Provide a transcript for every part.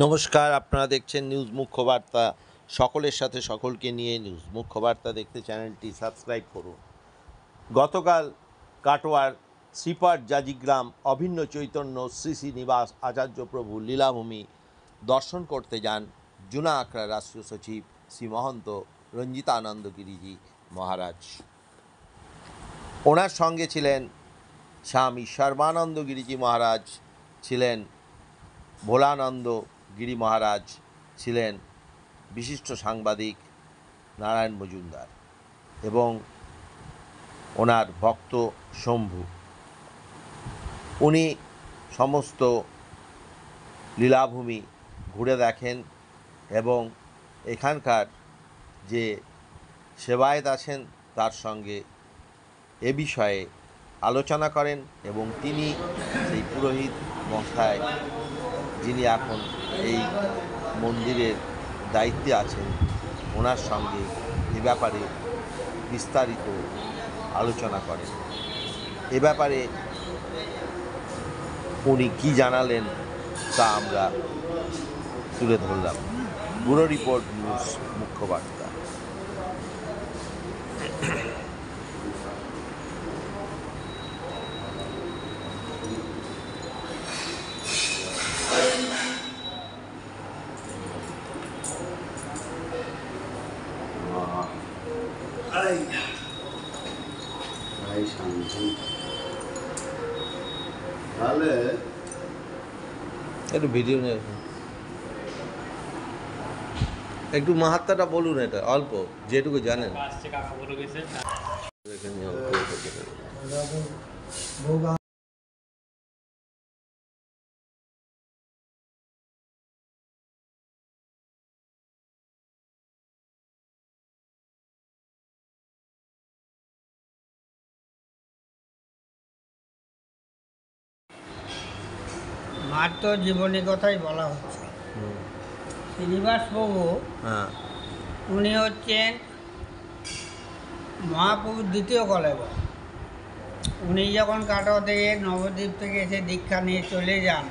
নমস্কার, আপনারা দেখছেন নিউজ মুখ্য বার্তা। সকলের সাথে সকলকে নিয়ে নিউজ মুখ্য বার্তা দেখতে চ্যানেলটি সাবস্ক্রাইব করুন। গতকাল কাটোয়ার শ্রীপাঠ জাজিগ্রাম অভিন্ন চৈতন্য শ্রী শ্রীনিবাস আচার্য প্রভু লীলাভূমি দর্শন করতে যান জুনা আখড়া রাষ্ট্রীয় সচিব শ্রী মহন্ত রঞ্জিতানন্দ গিরিজি মহারাজ। ওনার সঙ্গে ছিলেন স্বামী সর্বানন্দ গিরিজি মহারাজ, ছিলেন ভোলানন্দ গিরি মহারাজ, ছিলেন বিশিষ্ট সাংবাদিক নারায়ণ মজুমদার এবং ওনার ভক্ত শম্ভু। উনি সমস্ত লীলাভূমি ঘুরে দেখেন এবং এখানকার যে সেবায়েত আছেন তার সঙ্গে এ বিষয়ে আলোচনা করেন এবং তিনি সেই পুরোহিত মশাই যিনি এখন এই মন্দিরের দায়িত্বে আছেন ওনার সঙ্গে এ ব্যাপারে বিস্তারিত আলোচনা করেন। এ ব্যাপারে উনি কি জানালেন তা আমরা তুলে ধরলাম। ব্যুরো রিপোর্ট, নিউজ মুখ্য বার্তা। তাহলে একটু ভিডিও নিয়ে একটু মাহাত্মাটা বলুন, এটা অল্প যেটুকু জানেন। মার তো জীবনী কথাই বলা হচ্ছে। শ্রীনিবাস বাবু উনি হচ্ছেন মহাপ্রভুর দ্বিতীয় কলেবর। উনি যখন কাটোয়া থেকে নবদ্বীপ থেকে এসে দীক্ষা নিয়ে চলে যান,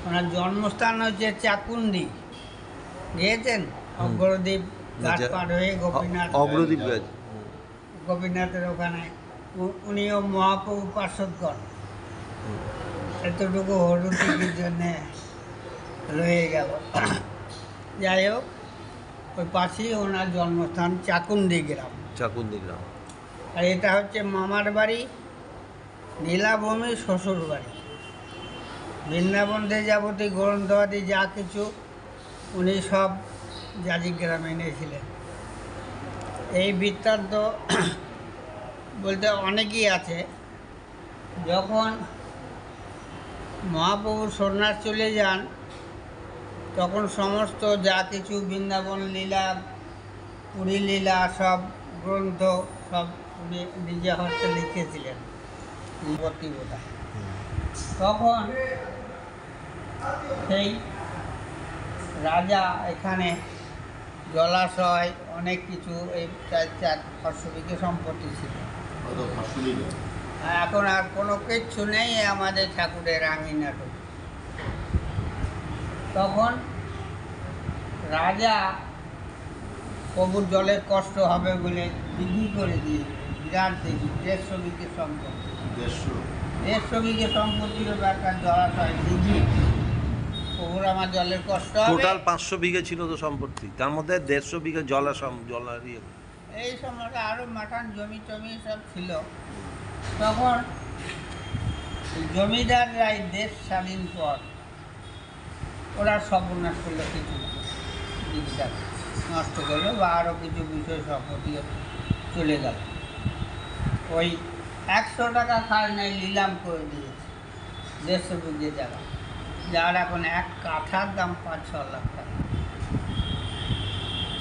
ওনার জন্মস্থান হচ্ছে চাকুন্দি, গিয়েছেন অগ্রদ্বীপ ঘাট পার হয়ে গোপীনাথ, অগ্রদ্বীপ গোপীনাথের ওখানে উনিও মহাপ্রভু পার্শ্বদগণ। এতটুকু হরুতির জন্যে রয়ে গেল। যাই হোক, ওই পাশেই ওনার জন্মস্থান চাকুন্দি গ্রাম। আর এটা হচ্ছে মামার বাড়ি, লীলাভূমি শ্বশুর বাড়ি। বৃন্দাবন থেকে যাবতীয় গ্রন্থবাদী যা কিছু উনি সব জাজিগ্রামে এনেছিলেন। এই বৃত্তান্ত বলতে অনেকই আছে। যখন মহাপ্রভু সন্ন্যাস চলে যান তখন সমস্ত যা কিছু বৃন্দাবন লীলা, পুরী লীলা, সব গ্রন্থ সব উনি নিজে হস্তে লিখেছিলেন বোধহয়। তখন সেই রাজা এখানে জলাশয় অনেক কিছু, এই 400 বিঘে সম্পত্তি ছিল। এখন আর কোনো কিচ্ছু নেই আমাদের ঠাকুরের আঙিনাটু। তখন রাজা প্রভুর জলের কষ্ট হবে বলে দিঘি করে দিয়ে, বিরাট দিঘি, 150 বিঘে সম্পত্তি, 150 বিঘে সম্পত্তির একটা জলাশয় দিঘি। প্রভুর আমার জলের কষ্ট হবে। টোটাল 500 বিঘে ছিল তো সম্পত্তি, তার মধ্যে 150 বিঘে জলার এই সময় আরও মাঠান জমি টমি সব ছিল। তখন জমিদাররা দেশ স্বাধীন পর ওরা সর্বনাশ করলো, কিছু দিকটা নষ্ট করলো বা আরও কিছু বিষয় সম্পত্তি চলে গেল। ওই 100 টাকা খায় নাই নিলাম করে দিয়েছে 150 বিঘে জায়গা, যার এখন এক কাঠার দাম 5-6 লাখ টাকা।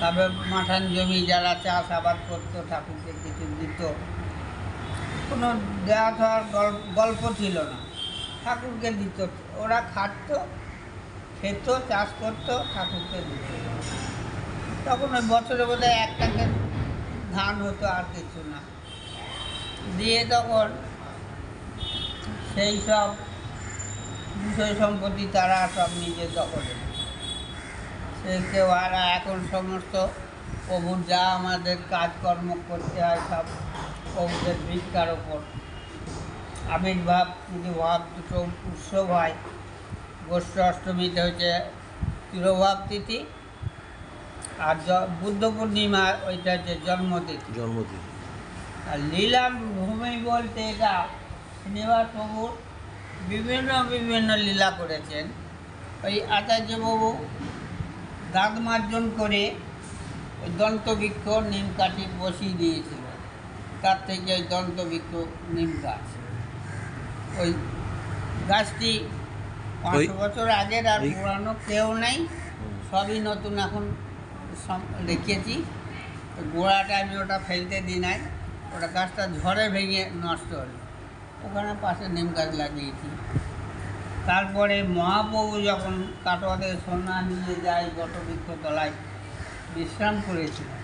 তবে মাঠান জমি যারা চাষাবাদ করতো ঠাকুরকে কিছু দিত, কোনো দেওয়া থাকার গল্প ছিল না, ঠাকুরকে দিত। ওরা খাটতো, খেত, চাষ করতো, ঠাকুরকে দিত। তখন ওই বছরে বোধহয় 1 টাকা ধান হতো, আর কিছু না। দিয়ে তখন সেই সব বিষয় সম্পত্তি তারা সব নিজের দখলে সে কেউ আর এখন সমস্ত প্রভুর যা আমাদের কাজকর্ম করতে হয় সব প্রভুদের ভিক্ষার ওপর। আবির্ভাব তিরোভাব দুটো উৎসব হয়। জ্যৈষ্ঠ অষ্টমীতে হচ্ছে তিরোভাব তিথি, আর বুদ্ধ পূর্ণিমা ওইটা হচ্ছে জন্মতিথি। আর লীলার ভূমি বলতে এটা শ্রীনিবাস প্রভুর বিভিন্ন বিভিন্ন লীলা করেছেন। ওই আচার্যবাবু দাঁত মার্জন করে ওই দন্তবৃক্ষ নিম কাঠি বসিয়ে দিয়েছিল, তার থেকে ওই দন্তবৃক্ষ নিম গাছ। ওই গাছটি 500 বছর আগের, আর পুরানো কেউ নেই, সবই নতুন এখন রেখেছি। গোড়াটা আমি ওটা ফেলতে দিই নাই, ওটা গাছটা ঝড়ে ভেঙে নষ্ট হলো, ওখানে পাশে নিম গাছ লাগিয়েছি। তারপরে মহাপ্রভু যখন কাটোয়া থেকে সোনা নিয়ে যায় বটবৃক্ষ তলায় বিশ্রাম করেছিলেন,